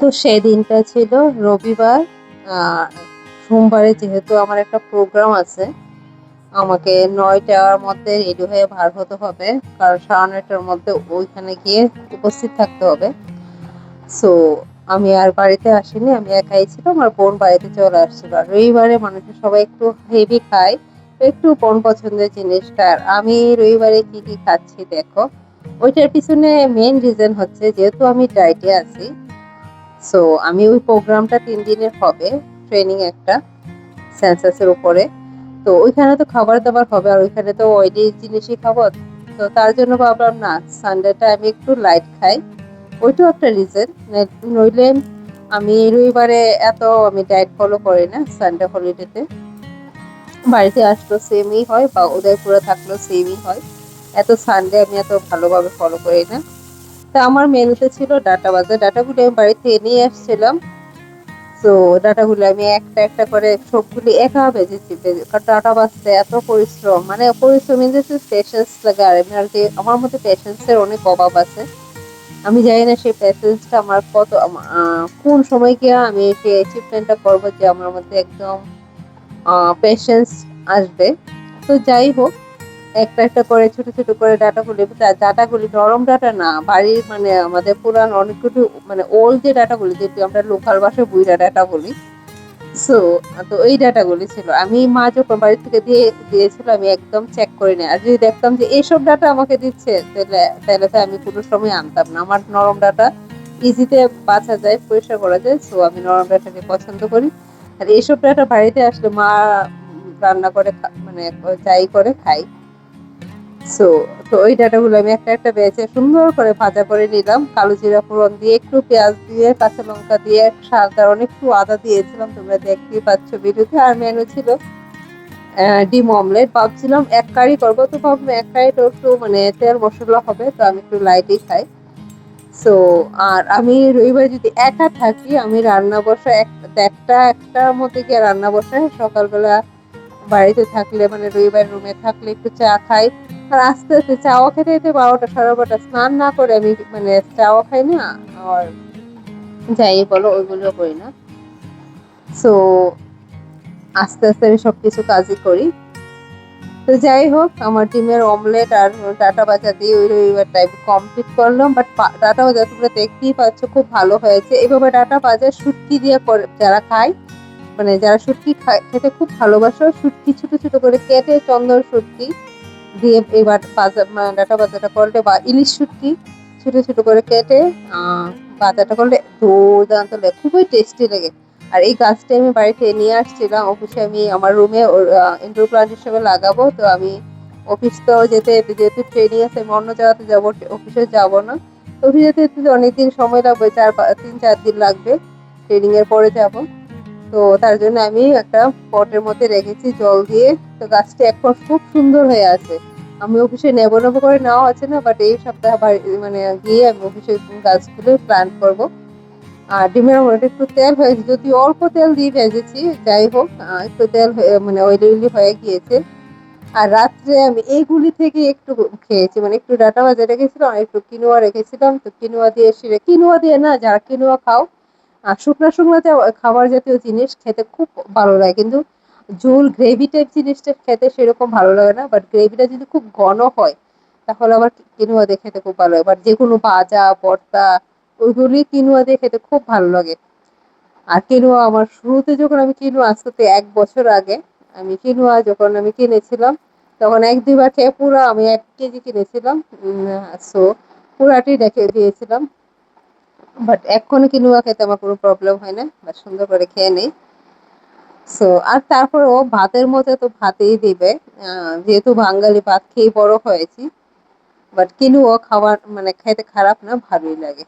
তো সেই দিনটা ছিল রবিবার। আহ, সোমবারে যেহেতু আমার একটা প্রোগ্রাম আছে, আমাকে ৯টার মধ্যে রেডি হয়ে বার হতে হবে, কারণ ৯:৩০টার মধ্যে ওইখানে গিয়ে উপস্থিত থাকতে হবে। সো আমি আর বাড়িতে আসিনি, আমি একাই ছিলাম, আর বোন বাড়িতে চলে আসছিল। আর রবিবারে মানুষের সবাই একটু হেভি খায়, একটু বোন পছন্দের জিনিস খায়। আর আমি রবিবারে কি কি খাচ্ছি দেখো। ওইটার পিছনে মেন রিজন হচ্ছে, যেহেতু আমি ডায়েটে আছি। সো আমি ওই প্রোগ্রামটা ৩ দিনের হবে, ট্রেনিং একটা সেন্সাসের উপরে। তো ওইখানে তো খাবার দাবার হবে, আর ওইখানে তো অয়েলি জিনিসই খাবো। তো তার জন্য ভাবলাম না, সানডেটা আমি একটু লাইট খাই। ওইটাও একটা রিজন। নইলে আমি রবিবারে আমি ডায়েট ফলো করি না। সানডে হলিডেতে বাড়িতে আসলো সেমই হয়, বা উদয়পুরে থাকলো সেমই হয়। সানডে আমি এত ভালোভাবে ফলো করি না। তা আমার মেনুতে ছিল ডাটা ভাজা। ডাটাগুলো আমি বাড়িতে নিয়ে আসছিলাম। তো ডাটাগুলো আমি একটা একটা করে সবগুলি একা ভেজেছি। কারণ ডাটা ভাজতে এত পরিশ্রম, মানে পরিশ্রম ইন দ্য সেন্স পেশেন্স লাগে। আর আমার মধ্যে পেশেন্সের অনেক অভাব আছে। আমি জানি না সেই পেশেন্সটা আমার কোন সময় গিয়ে আমি সেই অ্যাচিভমেন্টটা করবো, যে আমার মধ্যে একদম পেশেন্স আসবে। তো যাই হোক, একটা একটা করে ছোট ছোট করে ডাটাগুলি নরম ডাটা না, বাড়ির মানে আমাদের পুরান অনেকগুলো, মানে ওল্ড যে ডাটাগুলি, যেটি আমরা লোকাল ভাষায় বুইড়া ডাটা বলি। সো তো এই ডাটাগুলি ছিল, আমি মা যখন বাড়ি থেকে দিয়েছিল আমি একদম চেক করে নিই। আর যদি দেখতাম যে এইসব ডাটা আমাকে দিচ্ছে, তাহলে তাহলে তো আমি কোনো সময় আনতাম না। আমার নরম ডাটা ইজিতে বাছা যায়, পরিষ্কার করা যায়। সো আমি নরম ডাটাকে পছন্দ করি। আর এইসব ডাটা বাড়িতে আসলে মা রান্না করে মানে যাই করে খাই। সো তো ওই ডাটাগুলো আমি একটা একটা বেছে সুন্দর করে ভাজা করে নিলাম, কালো জিরা ফোড়ন দিয়ে, একটু পেঁয়াজ দিয়ে, কাঁচা লঙ্কা দিয়ে, সাধারণ একটু আদা দিয়েছিলাম, তোমরা দেখতেই পাচ্ছ ভিডিওতে। আর মেনু ছিল ডিম অমলেট। ভাবছিলাম এক কারি করবো, তো ভাবলাম এক কারিটা একটু মানে তেল মশলা হবে, তো আমি একটু লাইটই খাই। সো আর আমি রবিবার যদি একা থাকি, আমি রান্না বসা একটার মধ্যে গিয়ে রান্না বসাই। সকালবেলা বাড়িতে থাকলে, মানে রবিবার রুমে থাকলে একটু চা খাই। আর আস্তে আস্তে চাও খেতে খেতে ১২টা ১২:৩০, স্নান না করে আমি মানে চাও খাই না। আর যাই বলো, ওইগুলো করি না। সো আস্তে আস্তে আমি সবকিছু কাজই করি। তো যাই হোক, আমার ডিমের অমলেট আর ডাটা ভাজা দিয়ে ওই রবিবার টাইপ কমপ্লিট করলাম। বাট ডাটা ভাজা তোমরা দেখতেই পাচ্ছ খুব ভালো হয়েছে। এভাবে ডাটা ভাজা শুটকি দিয়ে করে যারা খায়, মানে যারা শুটকি খেতে খুব ভালোবাসো, শুটকি ছোট ছোট করে কেটে, চন্দন শুটকি দিয়ে এবার মানে ডাটা ভাজাটা করলে, বা ইলিশ শুটকি ছোট ছোট করে কেটে ভাজাটা করলে দুর্দান্ত লাগে, খুবই টেস্টি লাগে। আর এই গাছটা আমি বাড়িতে নিয়ে আসছিলাম অফিসে, আমি আমার রুমে ইনডোর প্লান্ট হিসেবে লাগাবো। তো আমি অফিস তো যেহেতু ট্রেনিং আছে, আমি অন্য জায়গাতে যাবো, অফিসে যাবো না। অফিসে যেতে অনেকদিন সময় লাগবে, ৩-৪ দিন লাগবে, ট্রেনিং এর পরে যাব। তো তার জন্য আমি একটা পটের মধ্যে রেখেছি জল দিয়ে। তো গাছটা এখন খুব সুন্দর হয়ে আছে। আমি অফিসে নেবো নেবো করে নেওয়া হচ্ছে না, বাট এই সপ্তাহে মানে গিয়ে আমি অফিসে গাছগুলো প্ল্যান্ট করবো। আর ডিমের মধ্যে একটু তেল হয়েছে, যদি অল্প তেল দিয়ে ভেজেছি, যাই হোক একটু তেল মানে অয়েলি অয়েলি হয়ে গিয়েছে। আর রাত্রে আমি এইগুলি থেকে একটু খেয়েছি, মানে একটু ডাটা ভাজা রেখেছিলাম আর একটু কিনোয়া রেখেছিলাম। তো কিনোয়া দিয়ে না, যারা কিনোয়া খাও, আর শুকনো শুকনো খাবার জাতীয় জিনিস খেতে খুব ভালো লাগে, কিন্তু ঝোল গ্রেভি টাইপ জিনিসটা খেতে সেরকম ভালো লাগে না। বাট গ্রেভিটা যদি খুব ঘন হয়, তাহলে আবার কিনোয়া দিয়ে খেতে খুব ভালো লাগে। বাট যে কোনো ভাজা ভর্তা, ওইগুলি কিনোয়া দিয়ে খেতে খুব ভালো লাগে। আর কিনোয়া আমার শুরুতে, যখন আমি কিনোয়া আজ থেকে ১ বছর আগে আমি কিনোয়া যখন আমি কিনেছিলাম, তখন ১-২ বার খেয়ে পুরো আমি ১ কেজি কিনেছিলাম। সো পুরাটি রেখে দিয়েছিলাম। বাট এখন কিনোয়া খেতে আমার কোনো প্রবলেম হয় না, বা সুন্দর করে খেয়ে নেই। সো আর তারপরেও ভাতের মধ্যে তো ভাতেই দিবে, যেহেতু বাঙালি ভাত খেয়ে বড় হয়েছি। বাট কিনোয়া খাবার মানে খেতে খারাপ না, ভালোই লাগে।